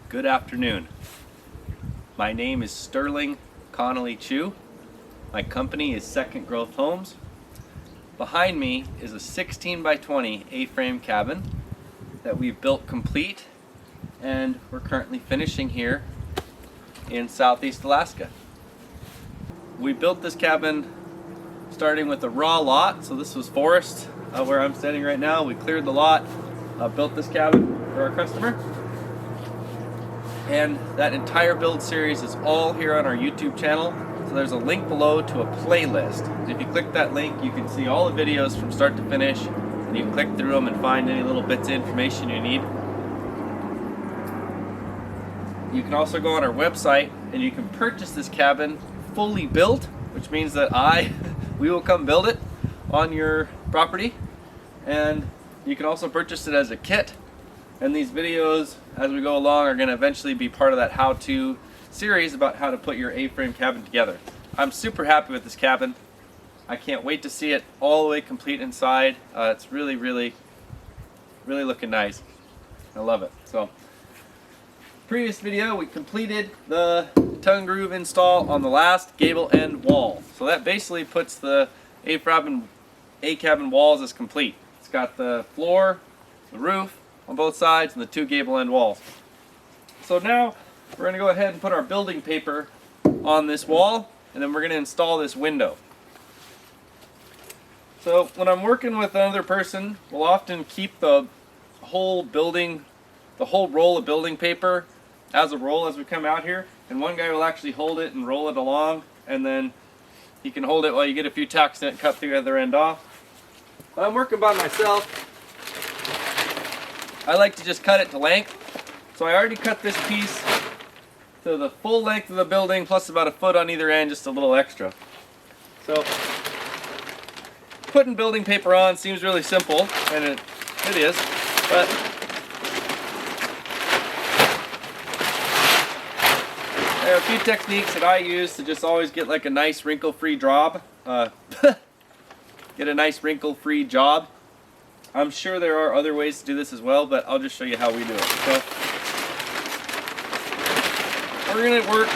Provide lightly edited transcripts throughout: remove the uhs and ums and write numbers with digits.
Good afternoon. My name is Sterling Connolly Chu. My company is Second Growth Homes. Behind me is a 16 by 20 A-frame cabin that we've built complete, and we're currently finishing here in Southeast Alaska. We built this cabin starting with a raw lot, so this was forest where I'm standing right now. We cleared the lot, built this cabin for our customer. And that entire build series is all here on our YouTube channel. So there's a link below to a playlist. And if you click that link, you can see all the videos from start to finish. And you can click through them and find any little bits of information you need. You can also go on our website and you can purchase this cabin fully built, which means that we will come build it on your property. And you can also purchase it as a kit. And these videos, as we go along, are going to eventually be part of that how-to series about how to put your A-frame cabin together. I'm super happy with this cabin. I can't wait to see it all the way complete inside. It's really looking nice. I love it. So, previous video, we completed the tongue groove install on the last gable end wall. So that basically puts the A-cabin walls as complete. It's got the floor, the roof on both sides, and the two gable end walls. So now we're going to go ahead and put our building paper on this wall, and then we're going to install this window. So when I'm working with another person, we'll often keep the whole roll of building paper as a roll as we come out here, and one guy will actually hold it and roll it along, and then he can hold it while you get a few tacks in it, cut the other end off. When I'm working by myself, I like to just cut it to length. So I already cut this piece to the full length of the building, plus about a foot on either end, just a little extra. So putting building paper on seems really simple, and it is, but there are a few techniques that I use to just always get like a nice wrinkle-free job. Get a nice wrinkle-free job. I'm sure there are other ways to do this as well, but I'll just show you how we do it. So we're going to work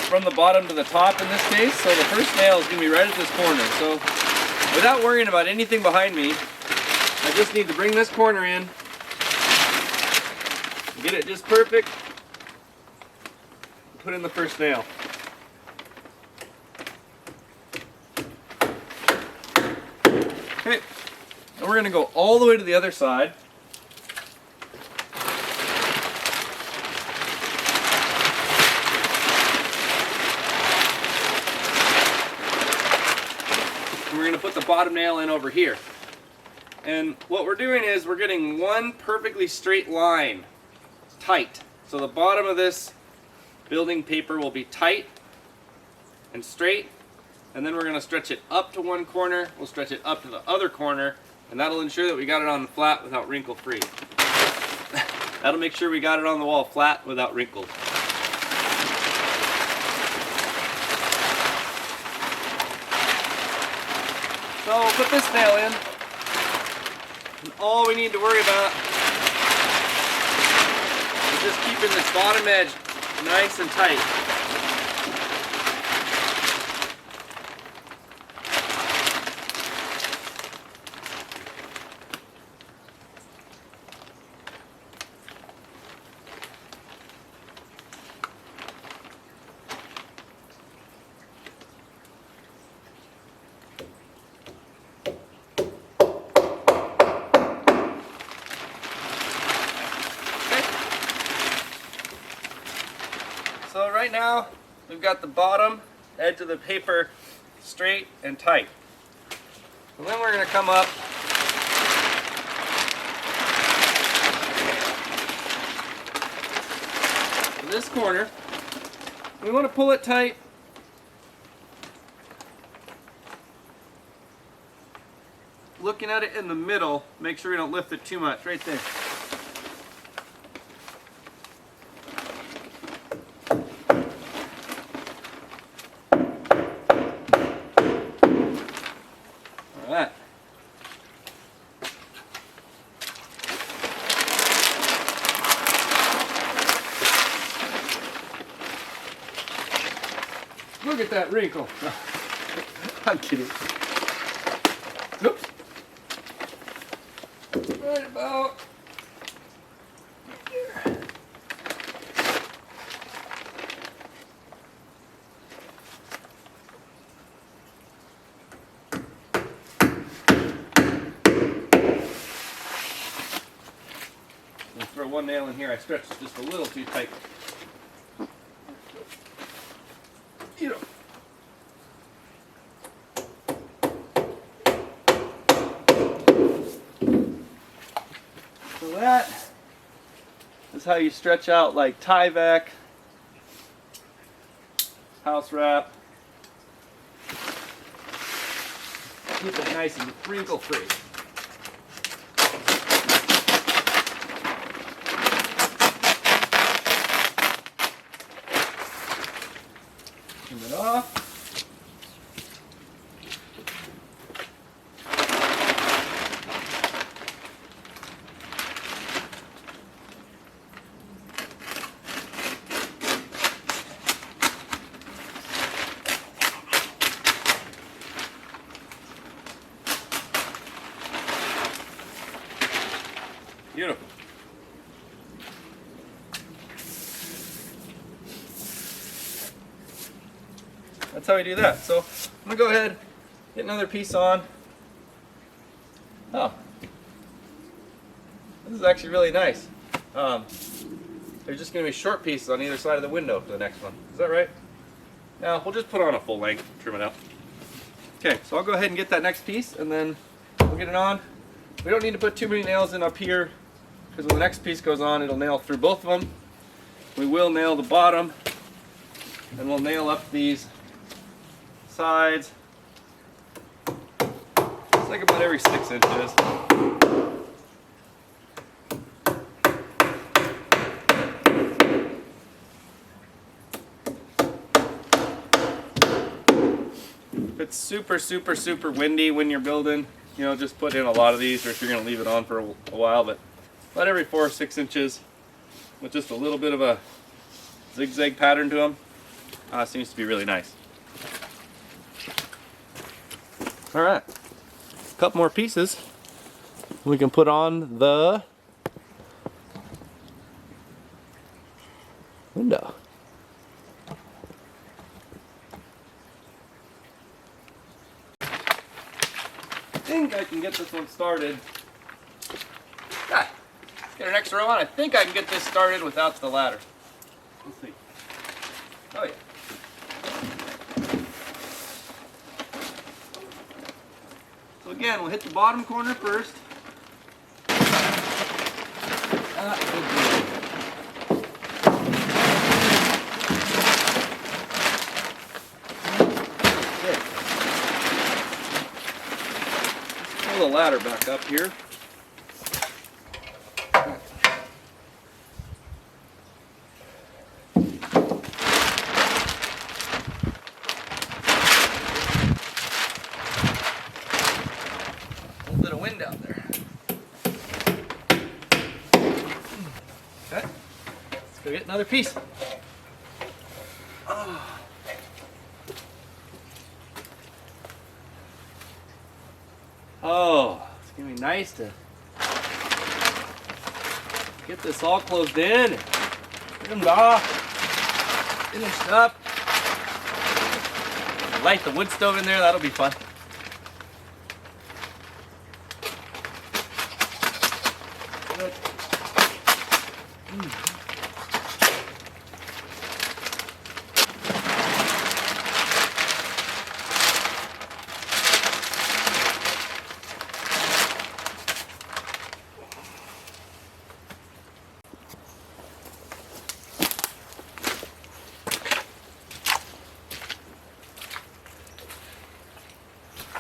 from the bottom to the top in this case. So the first nail is going to be right at this corner. So without worrying about anything behind me, I just need to bring this corner in, get it just perfect, put in the first nail. Okay. And we're going to go all the way to the other side. And we're going to put the bottom nail in over here. And what we're doing is we're getting one perfectly straight line, tight. So the bottom of this building paper will be tight and straight. And then we're going to stretch it up to one corner, we'll stretch it up to the other corner, and that'll ensure that we got it on the flat without wrinkle free. That'll make sure we got it on the wall flat without wrinkles. So we'll put this nail in, and all we need to worry about is just keeping this bottom edge nice and tight. So right now, we've got the bottom edge of the paper straight and tight. And then we're going to come up to this corner. We want to pull it tight. Looking at it in the middle, make sure we don't lift it too much, right there. Alright. Look at that wrinkle. I'm kidding. Oops. Right about here. I'll throw one nail in here. I stretched it just a little too tight. You know. So that is how you stretch out like Tyvek, HouseWrap. Keep it nice and wrinkle free. Trim it off. Beautiful. That's how we do that. So I'm gonna go ahead, get another piece on. Oh, this is actually really nice. There's just gonna be short pieces on either side of the window for the next one. Is that right? Now we'll just put on a full length, trim it out. Okay, so I'll go ahead and get that next piece and then we'll get it on. We don't need to put too many nails in up here because when the next piece goes on, it'll nail through both of them. We will nail the bottom and we'll nail up these sides. It's like about every 6 inches. If it's super windy when you're building, you know, just put in a lot of these, or if you're going to leave it on for a while, but about every 4 or 6 inches with just a little bit of a zigzag pattern to them. Seems to be really nice. All right, a couple more pieces we can put on the window. I think I can get this one started. Let's get our next row on. I think I can get this started without the ladder. Let's see. Oh yeah. So again, we'll hit the bottom corner first. Pull the ladder back up here. Go get another piece. Oh, it's gonna be nice to get this all closed in, trimmed off, finished up. Light the wood stove in there, that'll be fun. Good.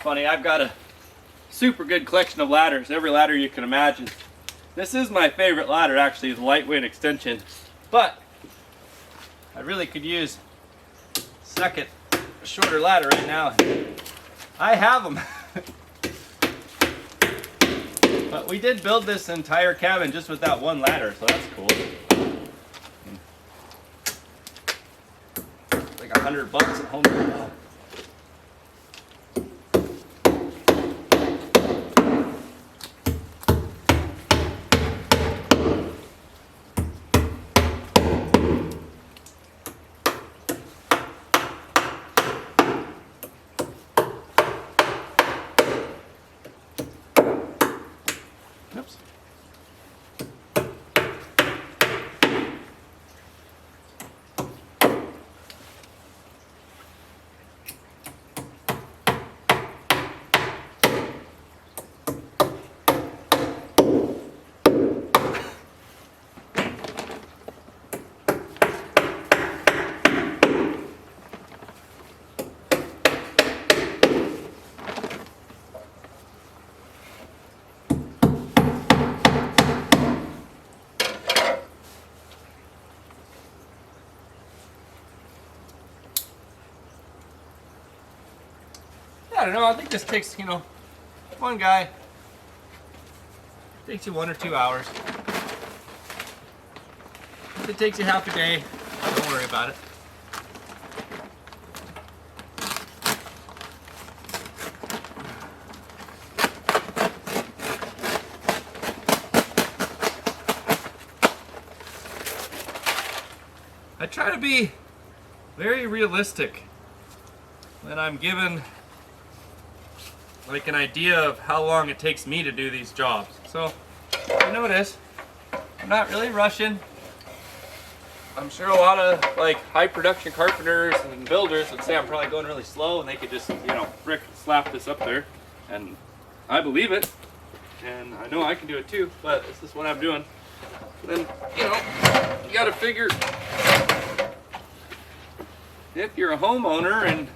Funny, I've got a super good collection of ladders, every ladder you can imagine. This is my favorite ladder, actually, the lightweight extension, but I really could use a second shorter ladder right now. I have them. But we did build this entire cabin just with that one ladder, so that's cool. Like $100 at Home Depot. Oops. I don't know, I think this takes, one guy, takes you 1 or 2 hours. If it takes you half a day, don't worry about it. I try to be very realistic when I'm given like an idea of how long it takes me to do these jobs. So you notice I'm not really rushing. I'm sure a lot of like high production carpenters and builders would say I'm probably going really slow, and they could just frick slap this up there, and I believe it, and I know I can do it too, but this is what I'm doing. And then you got to figure, if you're a homeowner and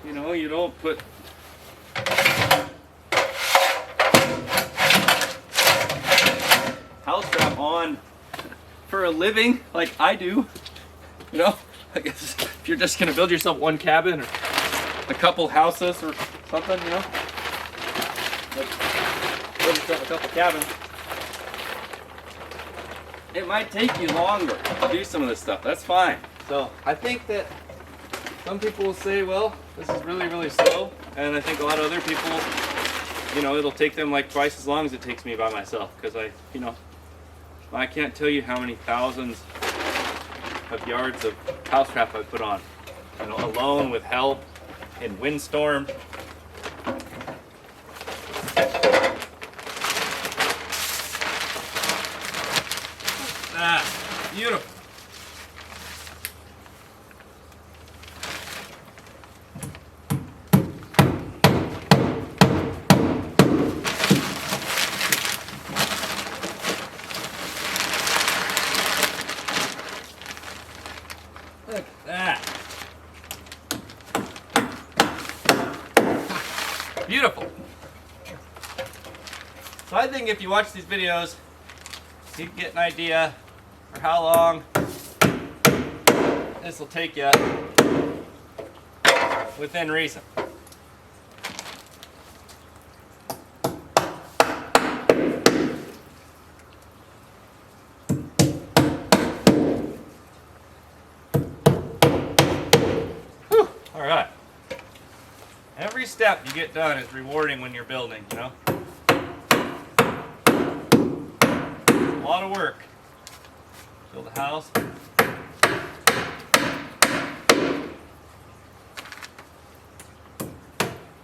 you don't put HouseWrap on for a living like I do, I guess if you're just gonna build yourself one cabin or a couple houses or something, like build yourself a couple cabins, it might take you longer to do some of this stuff. That's fine. So I think that some people will say, well, this is really, really slow, and I think a lot of other people, it'll take them like twice as long as it takes me by myself, because I can't tell you how many thousands of yards of HouseWrap I put on, alone with help in windstorm. Ah, beautiful. Look at that. Beautiful. So I think if you watch these videos, you can get an idea for how long this will take you within reason. All right. Every step you get done is rewarding when you're building, A lot of work. Build a house.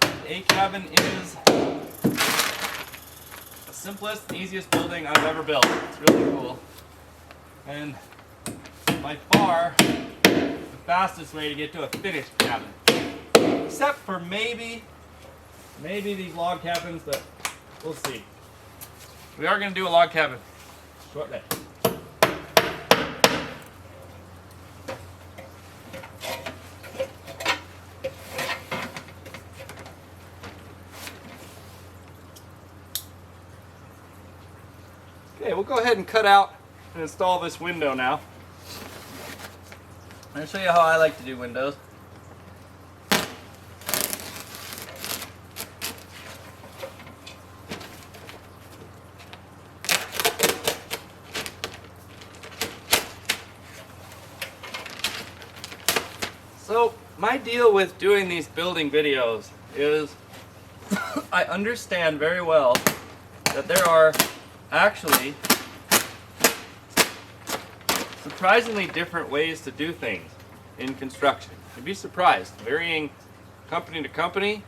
The A cabin is the simplest, easiest building I've ever built. It's really cool. And by far the fastest way to get to a finished cabin. Except for maybe these log cabins, but we'll see. We are going to do a log cabin shortly. Okay, we'll go ahead and cut out and install this window now. I'm going to show you how I like to do windows. So my deal with doing these building videos is I understand very well that there are actually surprisingly different ways to do things in construction. You'd be surprised, varying company to company,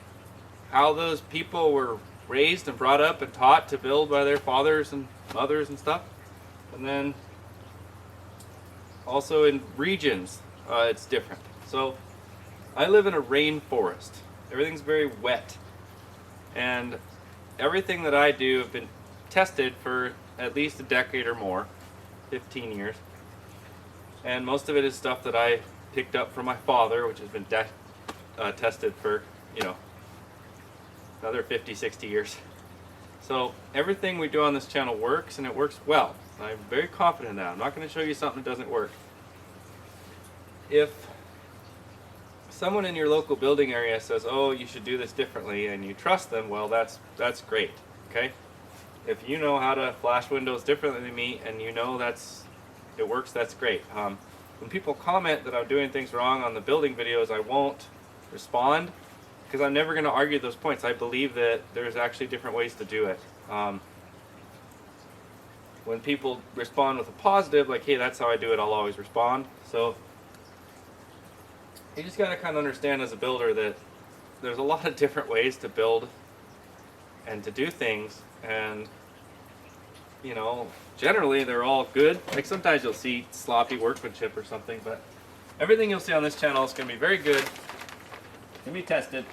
how those people were raised and brought up and taught to build by their fathers and mothers and stuff. And then also in regions, it's different. So I live in a rainforest. Everything's very wet. And everything that I do have been tested for at least a decade or more, 15 years. And most of it is stuff that I picked up from my father, which has been tested for, you know, another 50, 60 years. So everything we do on this channel works, and it works well. I'm very confident in that. I'm not going to show you something that doesn't work. If someone in your local building area says, oh, you should do this differently, and you trust them, well, that's great, okay? If you know how to flash windows differently than me, and you know it works, that's great. When people comment that I'm doing things wrong on the building videos, I won't respond, because I'm never going to argue those points. I believe that there's actually different ways to do it. When people respond with a positive, like, hey, that's how I do it, I'll always respond. So you just got to kind of understand as a builder that there's a lot of different ways to build and to do things, and you know, generally they're all good. Like sometimes you'll see sloppy workmanship or something, but everything you'll see on this channel is going to be very good. Can be tested.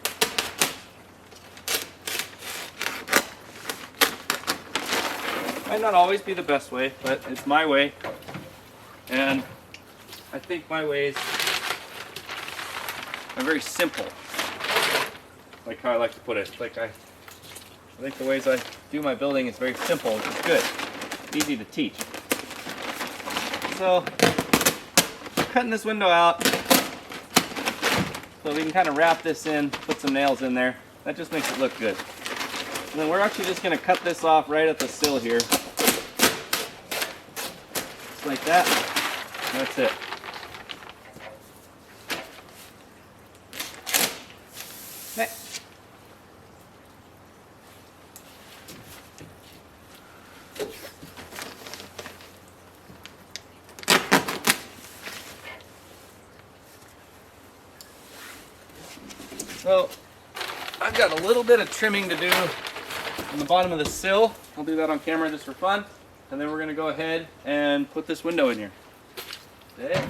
Might not always be the best way, but it's my way, and I think my ways are very simple, like how I like to put it. Like I think the ways I do my building is very simple, which is good. It's easy to teach. So, cutting this window out so we can kind of wrap this in, put some nails in there. That just makes it look good. And then we're actually just going to cut this off right at the sill here. Just like that. And that's it. Okay. So I've got a little bit of trimming to do on the bottom of the sill. I'll do that on camera just for fun. And then we're going to go ahead and put this window in here. Okay.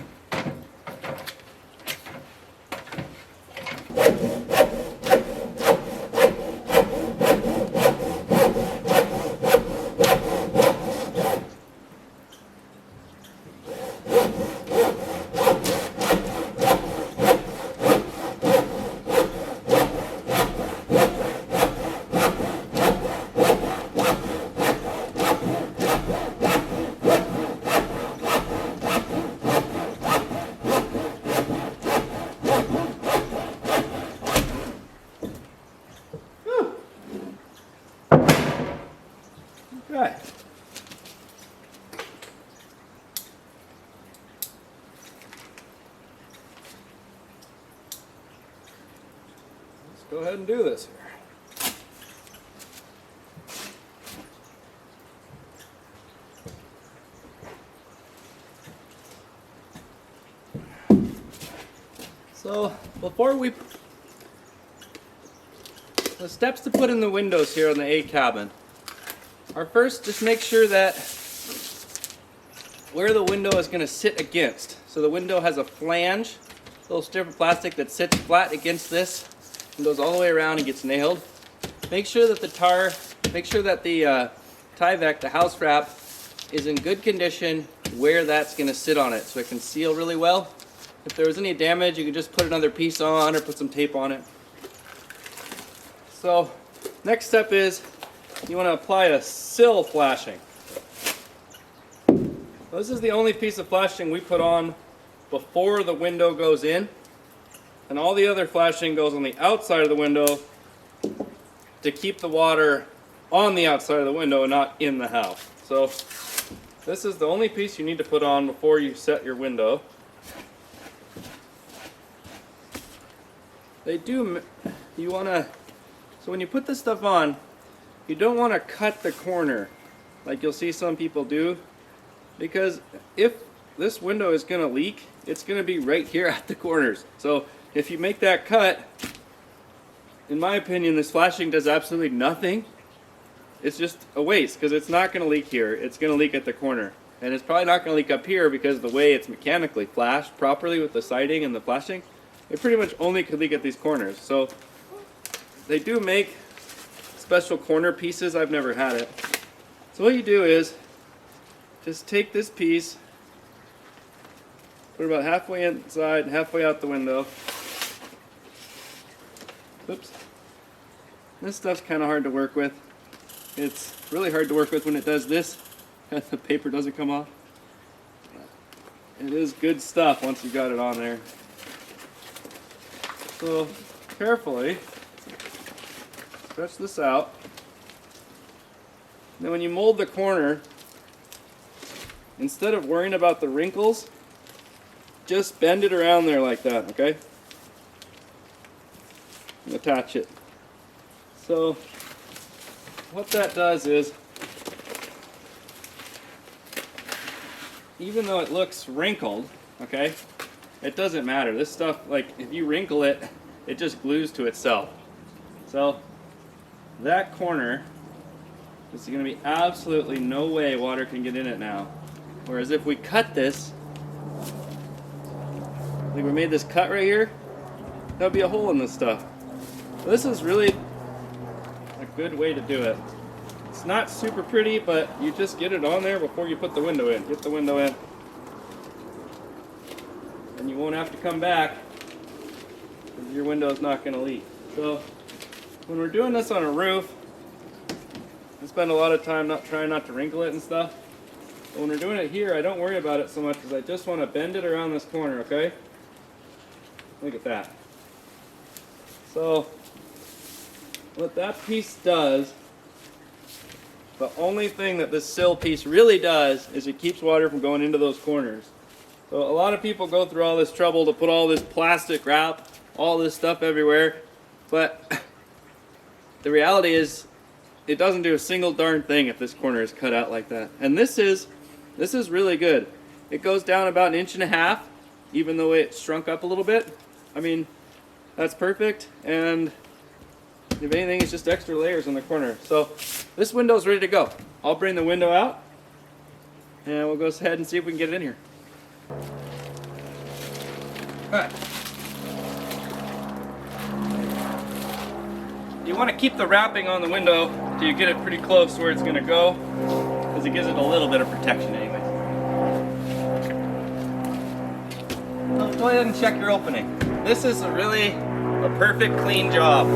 Okay. Let's go ahead and do this here. So the steps to put in the windows here on the A cabin are first, just make sure that where the window is going to sit against. So the window has a flange, a little strip of plastic that sits flat against this and goes all the way around and gets nailed. Make sure that the Tyvek, the house wrap, is in good condition where that's going to sit on it so it can seal really well. If there was any damage, you can just put another piece on or put some tape on it. So next step is you want to apply a sill flashing. This is the only piece of flashing we put on before the window goes in, and all the other flashing goes on the outside of the window to keep the water on the outside of the window and not in the house. So this is the only piece you need to put on before you set your window. they do, you want to, so when you put this stuff on, you don't want to cut the corner like you'll see some people do, because if this window is going to leak, it's going to be right here at the corners. So if you make that cut, in my opinion, this flashing does absolutely nothing. It's just a waste, because it's not going to leak here. It's going to leak at the corner. And it's probably not going to leak up here because the way it's mechanically flashed properly with the siding and the flashing, it pretty much only could leak at these corners. So they do make special corner pieces. I've never had it. So what you do is just take this piece, put it about halfway inside, halfway out the window. Oops. This stuff's kind of hard to work with. It's really hard to work with when it does this and the paper doesn't come off. It is good stuff once you got it on there. So carefully stretch this out. Then when you mold the corner, instead of worrying about the wrinkles, just bend it around there like that, okay? And attach it. So what that does is, even though it looks wrinkled, okay, it doesn't matter. This stuff, like, if you wrinkle it, it just glues to itself. So that corner, there's going to be absolutely no way water can get in it now. Whereas if we cut this, like we made this cut right here, there'll be a hole in this stuff. So this is really a good way to do it. It's not super pretty, but you just get it on there before you put the window in. Get the window in. And you won't have to come back, because your window is not going to leak. So when we're doing this on a roof, I spend a lot of time trying not to wrinkle it and stuff. But when we're doing it here, I don't worry about it so much, because I just want to bend it around this corner, okay? Look at that. So what that piece does, the only thing that this sill piece really does is it keeps water from going into those corners. So a lot of people go through all this trouble to put all this plastic wrap, all this stuff everywhere, but the reality is it doesn't do a single darn thing if this corner is cut out like that. And this is really good. It goes down about 1.5 inches, even though it shrunk up a little bit. I mean, that's perfect. And if anything, it's just extra layers on the corner. So this window's ready to go. I'll bring the window out and we'll go ahead and see if we can get it in here. Alright. You want to keep the wrapping on the window till you get it pretty close to where it's going to go, because it gives it a little bit of protection anyway. So go ahead and check your opening. This is really a perfect clean job.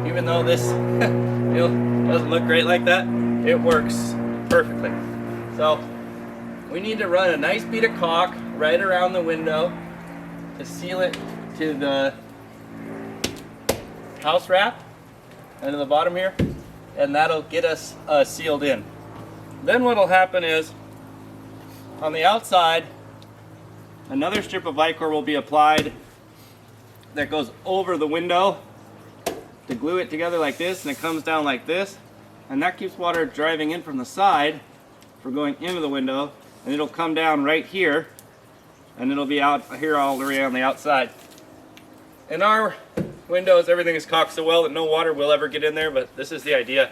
Even though this doesn't look great like that, it works perfectly. So we need to run a nice bead of caulk right around the window to seal it to the house wrap into the bottom here, and that'll get us sealed in. Then what'll happen is, on the outside, another strip of Vicor will be applied that goes over the window to glue it together like this, and it comes down like this, and that keeps water driving in from the side for going into the window, and it'll come down right here, and it'll be out here all the way on the outside. In our windows, everything is caulked so well that no water will ever get in there, but this is the idea.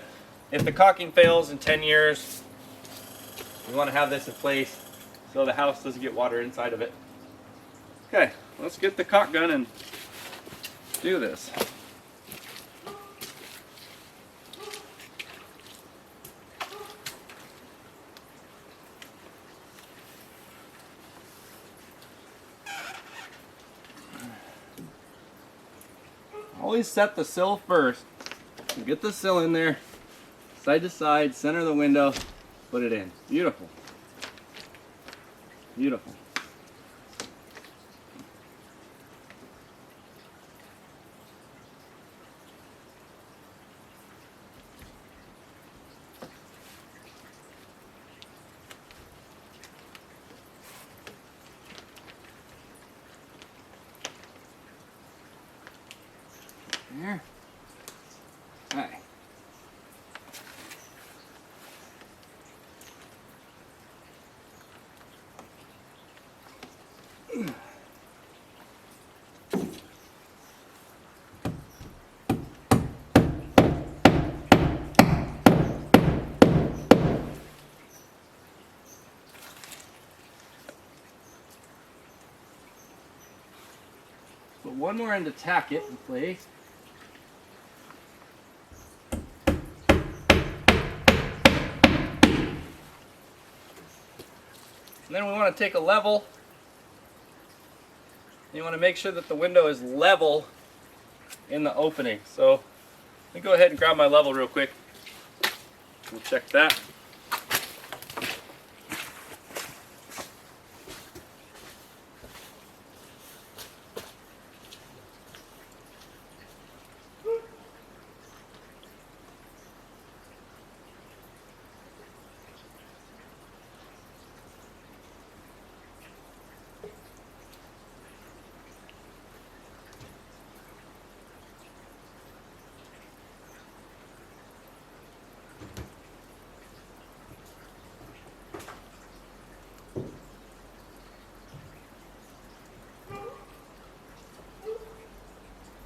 If the caulking fails in 10 years, you want to have this in place so the house doesn't get water inside of it. Okay, let's get the caulk gun and do this. Always set the sill first. Get the sill in there, side to side, center of the window, put it in. Beautiful. Beautiful. there. Alright. Put one more end to tack it in place. And then we want to take a level. You want to make sure that the window is level in the opening. So let me go ahead and grab my level real quick. We'll check that.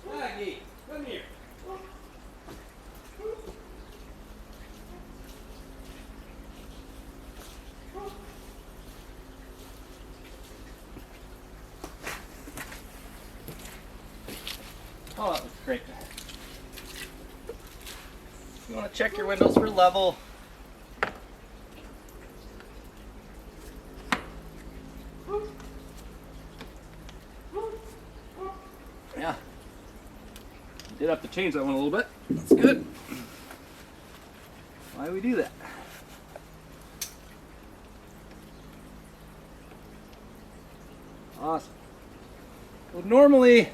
Maggie, come here. Oh, that looks great. You want to check your windows for level. Yeah. Did have to change that one a little bit. That's good. Why do we do that? Awesome. Well, normally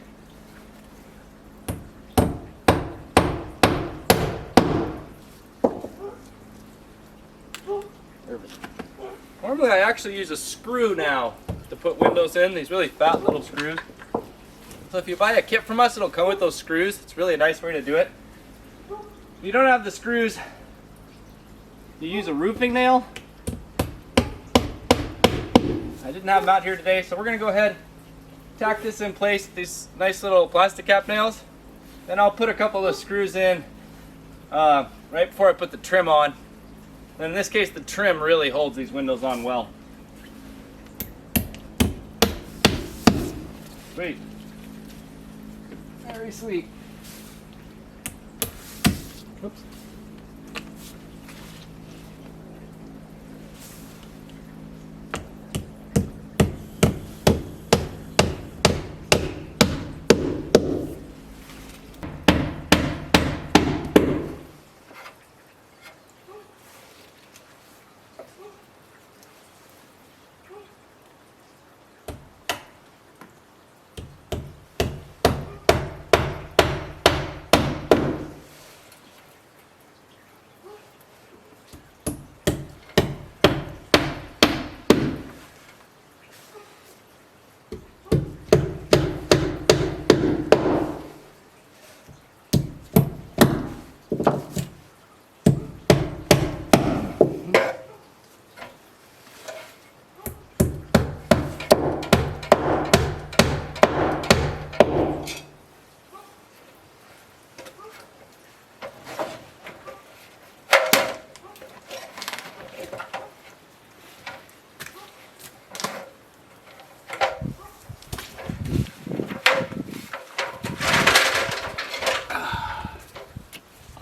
I actually use a screw now to put windows in, these really fat little screws. So if you buy a kit from us, it'll come with those screws. It's really a nice way to do it. If you don't have the screws, you use a roofing nail. I didn't have them out here today, so we're going to go ahead, tack this in place with these nice little plastic cap nails. Then I'll put a couple of screws in right before I put the trim on. And in this case, the trim really holds these windows on well. Sweet. Very sweet. Oops.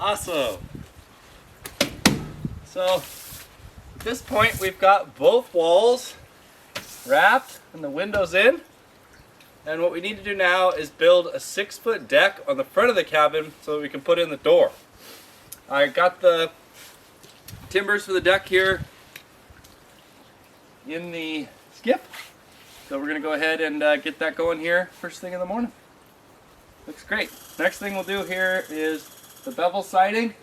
Awesome. So at this point we've got both walls wrapped and the windows in. And what we need to do now is build a 6-foot deck on the front of the cabin so that we can put in the door. I got the timbers for the deck here in the skip. So we're going to go ahead and get that going here first thing in the morning. Looks great. Next thing we'll do here is the bevel siding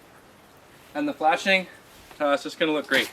and the flashing. It's just going to look great.